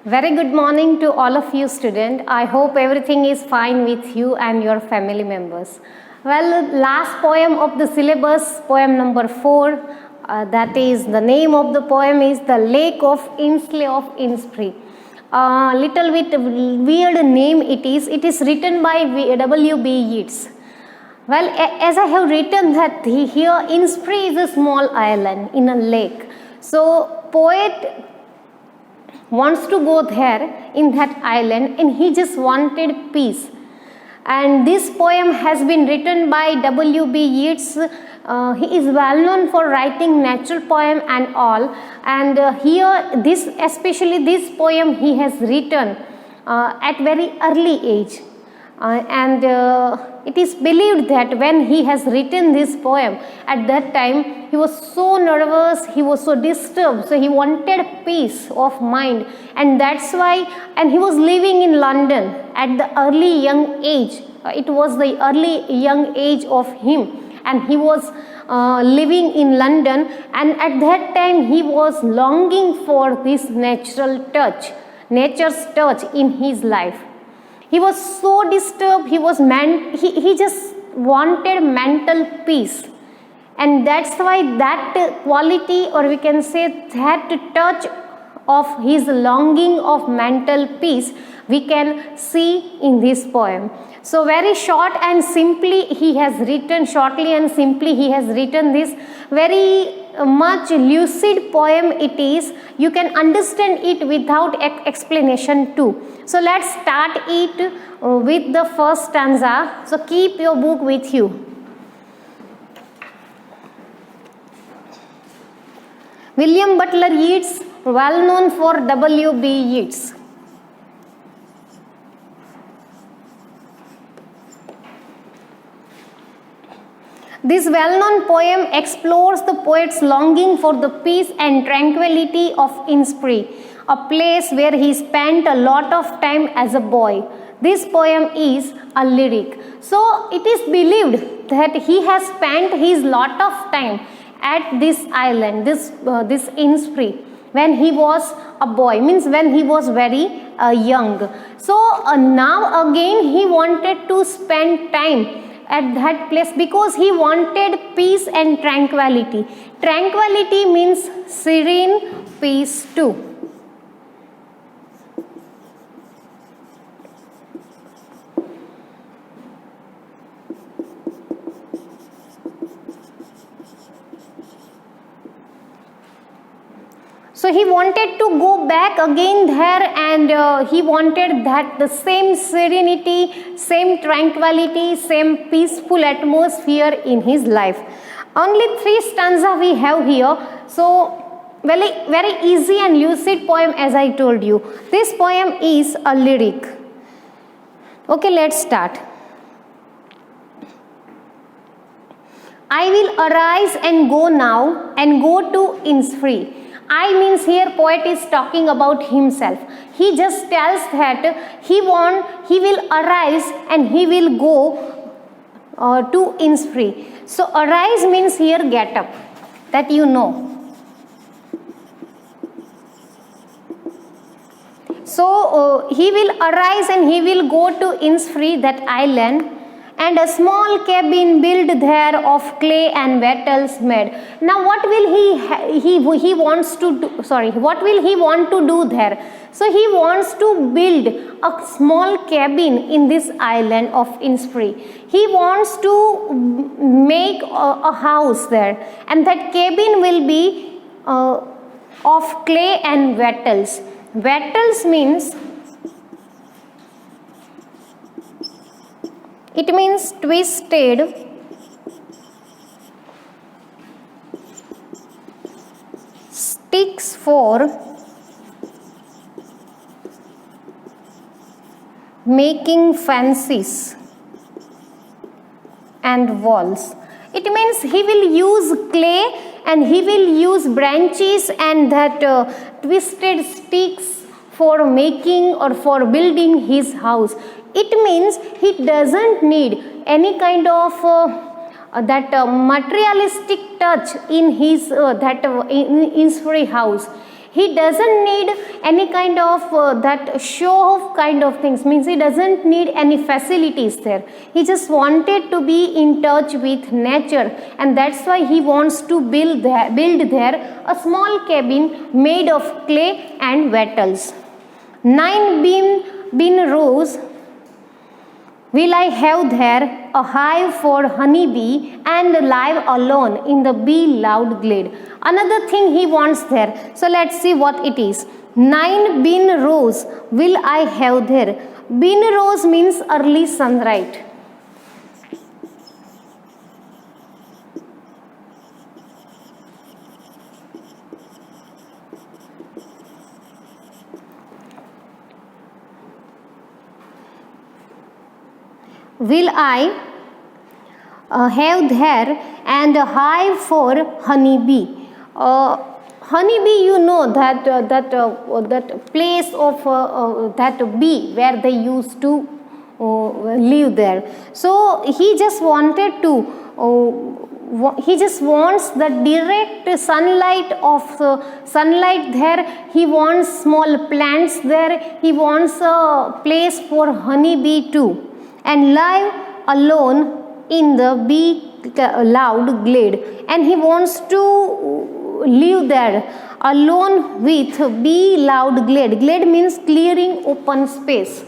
Very good morning to all of you students. I hope everything is fine with you and your family members. Well, last poem of the syllabus, poem number 4, that is the name of the poem is The Lake of Insley of Innisfree. Little bit weird name it is. It is written by W.B. Yeats. Well, as I have written that here Innisfree is a small island in a lake. So poet wants to go there in that island and he just wanted peace. And this poem has been written by W.B. Yeats. He is well known for writing natural poem and all. And here, especially this poem, he has written at very early age. It is believed that when he has written this poem, at that time he was so nervous, he was so disturbed, so he wanted peace of mind, and that's why. And he was living in London at the early young age. It was the early young age of him, and he was living in London, and at that time he was longing for this natural touch, nature's touch in his life. He was so disturbed, he just wanted mental peace. And that's why that quality, or we can say that touch of his longing of mental peace, we can see in this poem. So very short and simply he has written, this very much lucid poem it is. You can understand it without explanation too. So let's start it with the first stanza. So keep your book with you. William Butler Yeats, well known for W.B. Yeats. This well-known poem explores the poet's longing for the peace and tranquility of Innisfree, a place where he spent a lot of time as a boy. This poem is a lyric. So it is believed that he has spent his lot of time at this island, this Innisfree, when he was a boy, means when he was very young. So now again he wanted to spend time at that place because he wanted peace and tranquility. Tranquility means serene peace too. So he wanted to go back again there, and he wanted that the same serenity, same tranquility, same peaceful atmosphere in his life. Only 3 stanzas we have here. So very easy and lucid poem, as I told you. This poem is a lyric. Okay, let's start. I will arise and go now and go to Innisfree. I means here poet is talking about himself. He just tells that he will arise and he will go to Innisfree. So arise means here get up, that you know. So he will arise and he will go to Innisfree, that island, and a small cabin built there of clay and wattles made. Now what will he wants to do, what will he want to do there? So he wants to build a small cabin in this island of Innisfree. He wants to make a house there, and that cabin will be of clay and wattles. Wattles means, it means twisted sticks for making fences and walls. It means he will use clay and he will use branches and that twisted sticks for making or for building his house. It means he doesn't need any kind of materialistic touch in his Innisfree house. He doesn't need any kind of that show off kind of things, means he doesn't need any facilities there. He just wanted to be in touch with nature, and that's why he wants to build there a small cabin made of clay and wattles. 9 bean rows will I have there, a hive for honeybee, and live alone in the bee-loved glade. Another thing he wants there. So let's see what it is. 9 bean rows will I have there. Bean rows means early sunrise. Will I have there, and a hive for honeybee. Honeybee, you know that place of that bee where they used to live there. So he just wanted to. He just wants the direct sunlight of sunlight there. He wants small plants there. He wants a place for honeybee too, and live alone in the bee-loved glade. And he wants to live there alone with bee-loved glade. Glade means clearing, open space.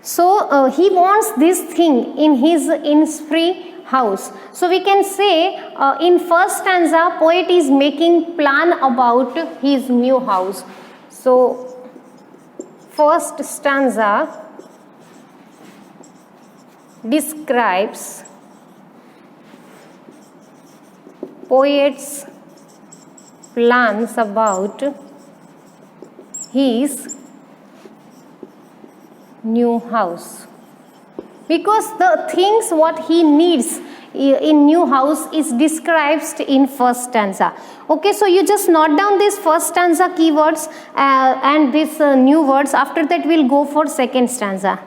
So he wants this thing in his Innisfree house. So we can say in first stanza, poet is making plan about his new house. So first stanza describes poet's plans about his new house, because the things what he needs in new house is described in first stanza. Okay, so you just note down this first stanza keywords and this new words. After that we'll go for second stanza.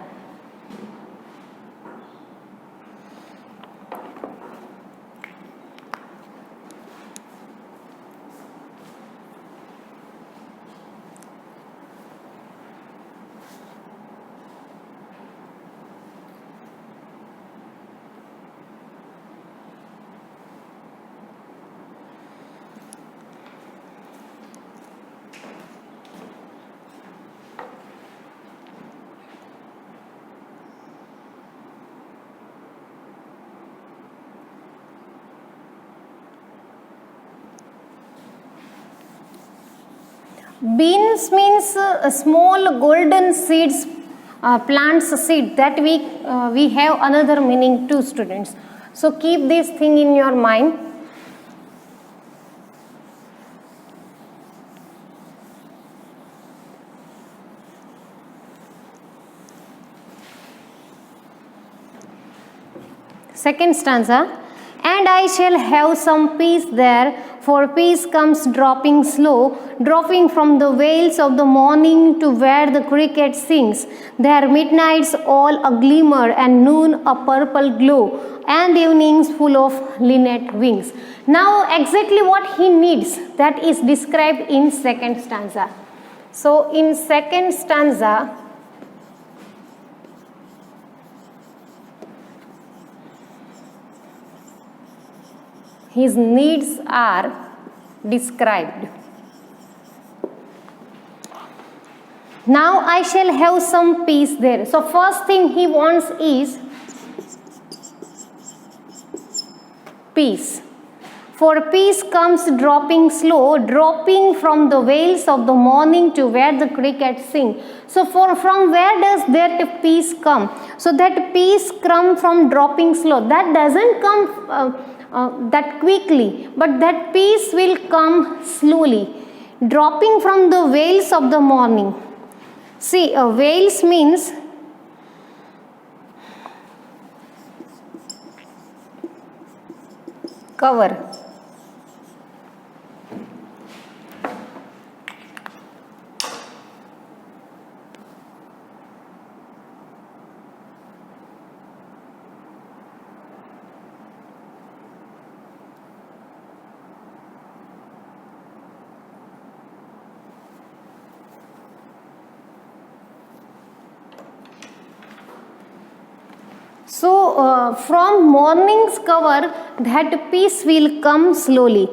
Beans means small golden seeds, plants seed, that we have another meaning too, students. So keep this thing in your mind. Second stanza. And I shall have some peace there, for peace comes dropping slow, dropping from the vales of the morning to where the cricket sings. There midnights all a glimmer, and noon a purple glow, and evenings full of linnet wings. Now exactly what he needs, that is described in second stanza. So in second stanza, his needs are described. Now I shall have some peace there. So first thing he wants is peace. For peace comes dropping slow, dropping from the vales of the morning to where the crickets sing. So from where does that peace come? So that peace comes from dropping slow. That doesn't come that quickly, but that peace will come slowly, dropping from the vales of the morning. See, vales means cover. So from morning's cover, that peace will come slowly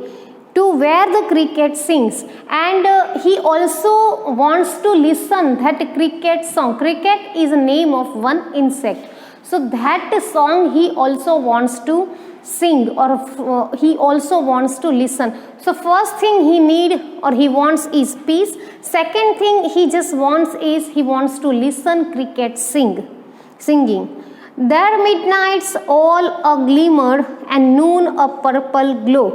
to where the cricket sings, and he also wants to listen that cricket song. Cricket is a name of one insect, so that song he also wants to sing, or he also wants to listen. So first thing he need or he wants is peace. Second thing he just wants is he wants to listen cricket singing. There midnights all a glimmer and noon a purple glow.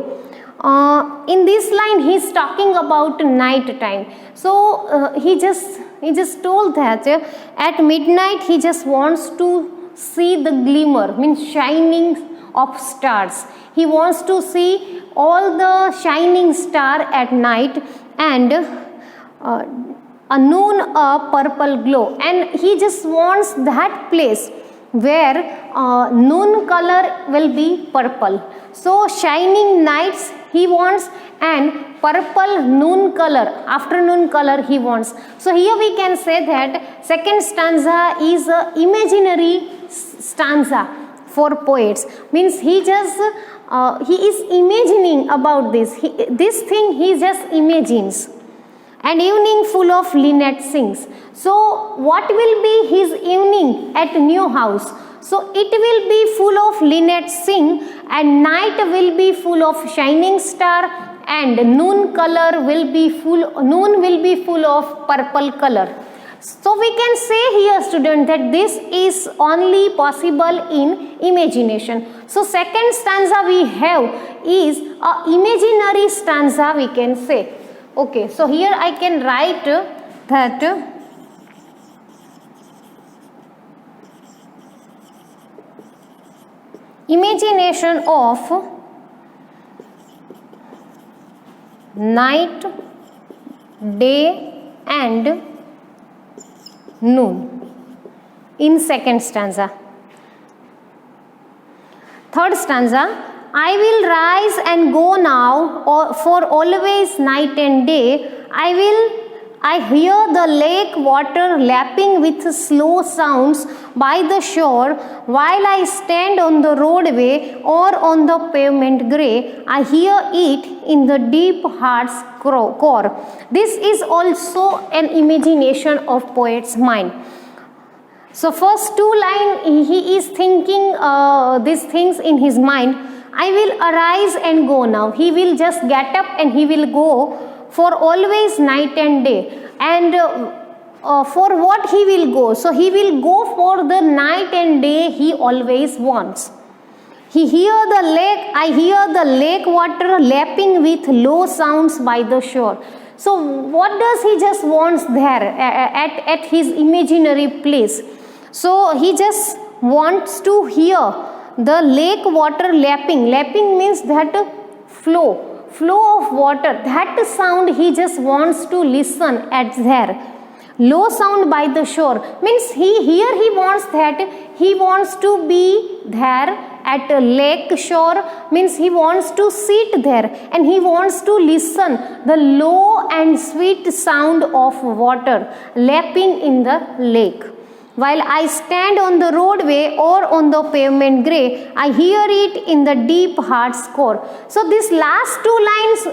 In this line he is talking about night time. So he just told that at midnight he just wants to see the glimmer, means shining of stars. He wants to see all the shining star at night, and a noon a purple glow, and he just wants that place where noon color will be purple. So shining nights he wants, and purple noon color, afternoon color he wants. So here we can say that second stanza is a imaginary stanza for poets, means he just he is imagining about this thing he just imagines. And evening full of linnet sings. So what will be his evening at new house? So it will be full of linnet sing, and night will be full of shining star, and noon will be full of purple color. So we can say here, student, that this is only possible in imagination. So second stanza we have is a imaginary stanza, we can say. Okay, so here I can write that imagination of night, day and noon in second stanza. Third stanza, I will rise and go now for always night and day. I hear the lake water lapping with slow sounds by the shore, while I stand on the roadway or on the pavement grey. I hear it in the deep heart's core. This is also an imagination of poet's mind. So first two lines he is thinking these things in his mind. I will arise and go now. He will just get up and he will go for always night and day. And for what he will go? So he will go for the night and day he always wants. I hear the lake water lapping with low sounds by the shore. So what does he just wants there at his imaginary place? So he just wants to hear the lake water lapping. Lapping means that flow of water. That sound he just wants to listen at there. Low sound by the shore means he wants to be there at a lake shore, means he wants to sit there and he wants to listen the low and sweet sound of water lapping in the lake. While I stand on the roadway or on the pavement grey, I hear it in the deep heart's core. So this last two lines,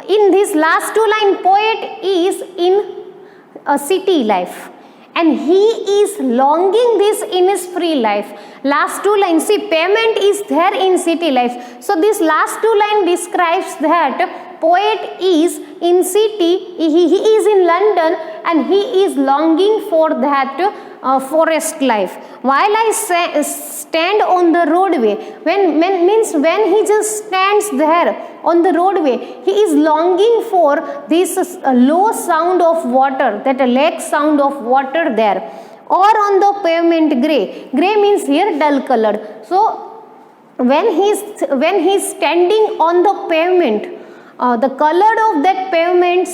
in this last two line, poet is in a city life, and he is longing this in his free life. Last two lines, see, pavement is there in city life. So this last two line describes that poet is in city, he is in London, and he is longing for that forest life. While I stand on the roadway, when he just stands there on the roadway, he is longing for this low sound of water, that lake sound of water there, or on the pavement grey. Grey means here dull colored. So when he is standing on the pavement, the color of that pavement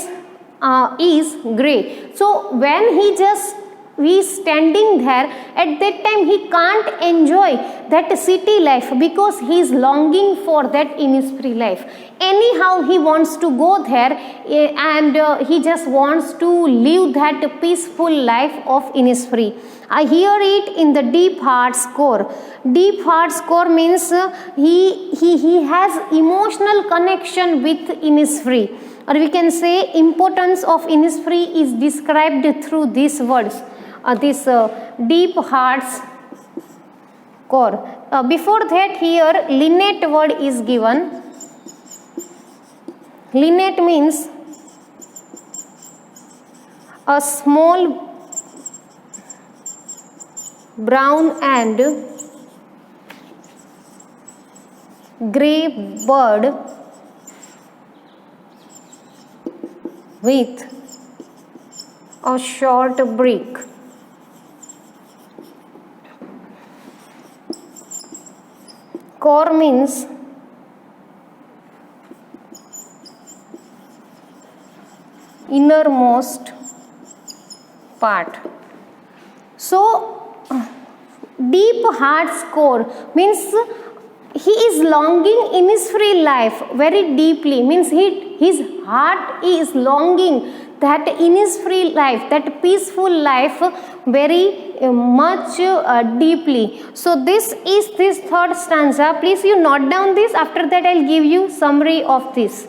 is grey. So when he just he is standing there, at that time he can't enjoy that city life because he is longing for that Innisfree life. Anyhow he wants to go there, and he just wants to live that peaceful life of Innisfree. I hear it in the deep heart's core. Deep heart's core means he has emotional connection with Innisfree, or we can say importance of Innisfree is described through these words, this deep heart's core. Before that, here linnate word is given. Linnate means a small brown and grey bird with a short beak. Core means innermost part. So deep heart's core means he is longing Innisfree life very deeply, means his heart is longing that Innisfree life, that peaceful life very much deeply. So this is this third stanza. Please you note down this. After that I'll give you summary of this.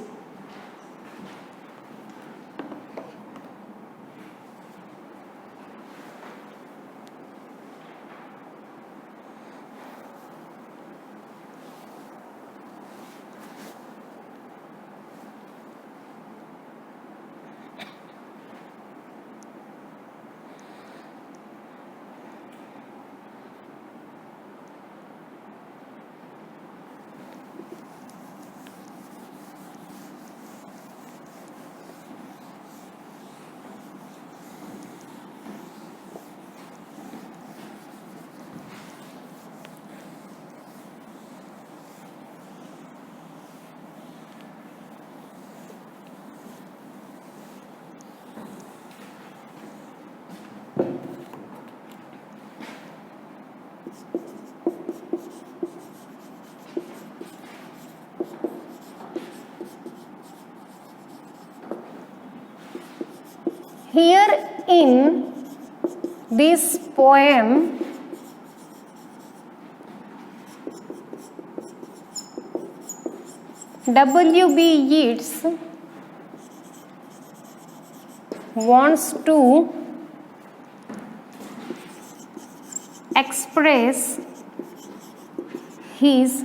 Here in this poem, W.B. Yeats wants to express his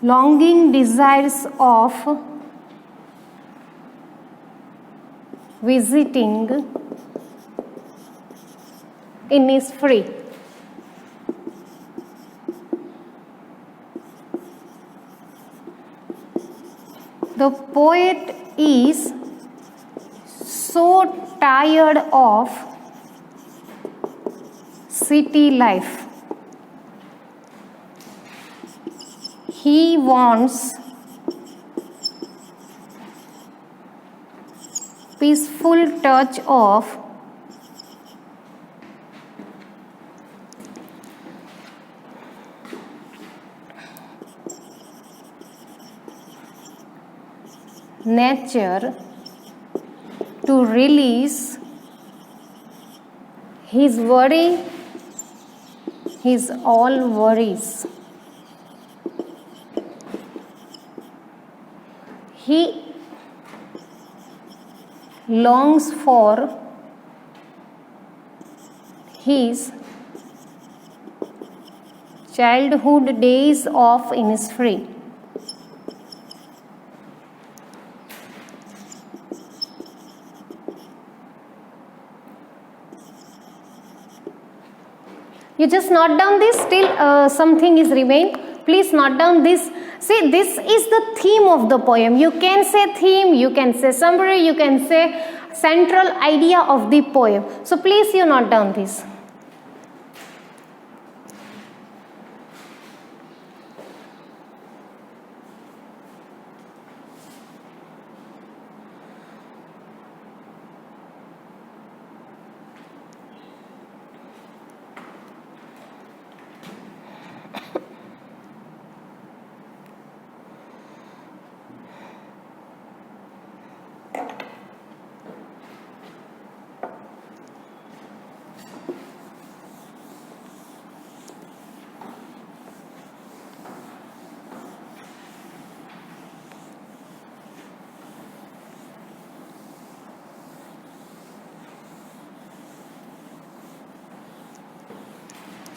longing desires of visiting Innisfree. The poet is so tired of city life. He wants peaceful touch of nature to release his worry, his all worries. He longs for his childhood days of Innisfree. You just note down this, still something is remained. Please note down this. See, this is the theme of the poem. You can say theme, you can say summary, you can say central idea of the poem. So please you note down this.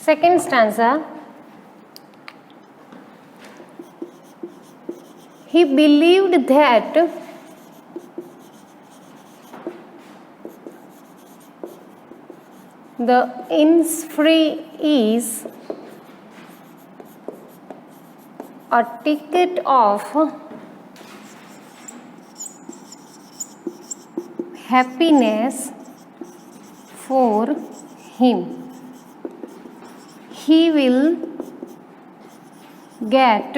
Second stanza. He believed that the Innisfree is a ticket of happiness for him. He will get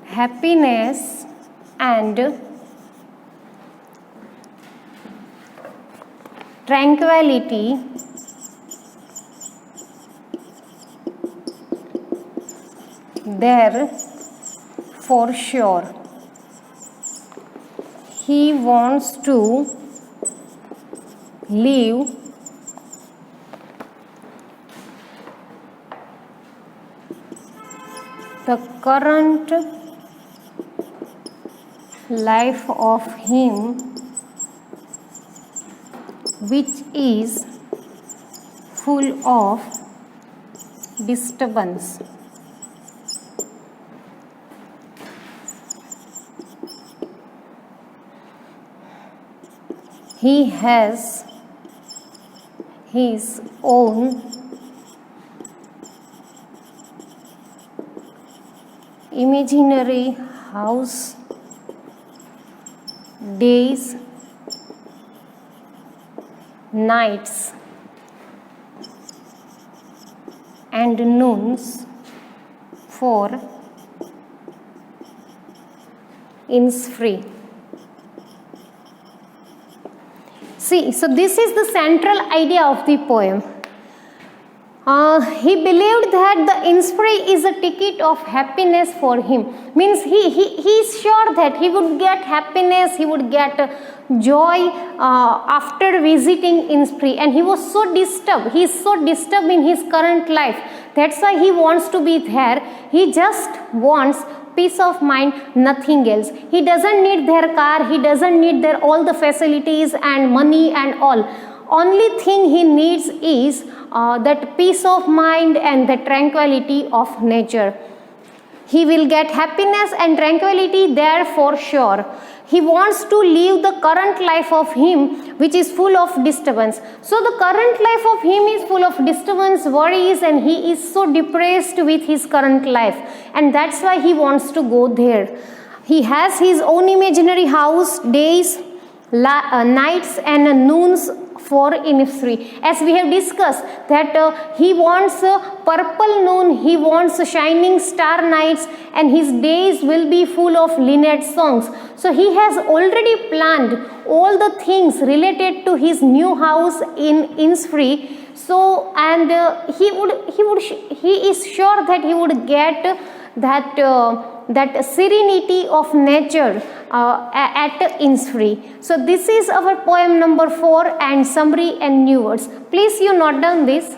happiness and tranquility there for sure. He wants to live the current life of him, which is full of disturbance. He has his own imaginary house, days, nights, and noons for Innisfree. See, so this is the central idea of the poem. He believed that the Innisfree is a ticket of happiness for him. Means he is sure that he would get happiness, he would get joy after visiting Innisfree, and he was so disturbed. He is so disturbed in his current life. That's why he wants to be there. He just wants peace of mind, nothing else. He doesn't need their car, he doesn't need their all the facilities and money and all. Only thing he needs is that peace of mind and the tranquility of nature. He will get happiness and tranquility there for sure. He wants to live the current life of him, which is full of disturbance. So the current life of him is full of disturbance, worries, and he is so depressed with his current life, and that's why he wants to go there. He has his own imaginary house, days, nights, and noons for Innisfree. As we have discussed that he wants purple noon, he wants shining star nights, and his days will be full of Lynette songs. So he has already planned all the things related to his new house in Innisfree. So and he is sure that he would get that serenity of nature at Innisfree. So this is our poem number 4 and summary and new words. Please you note down this.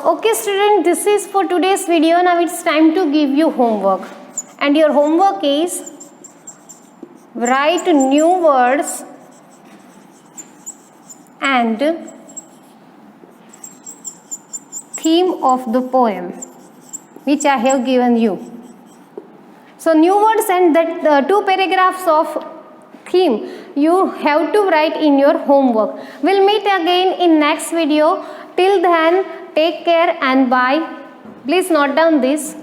Okay student, this is for today's video. Now it's time to give you homework, and your homework is write new words and theme of the poem which I have given you. So new words and that 2 paragraphs of theme you have to write in your homework. We'll meet again in next video. Till then, take care and bye. Please note down this.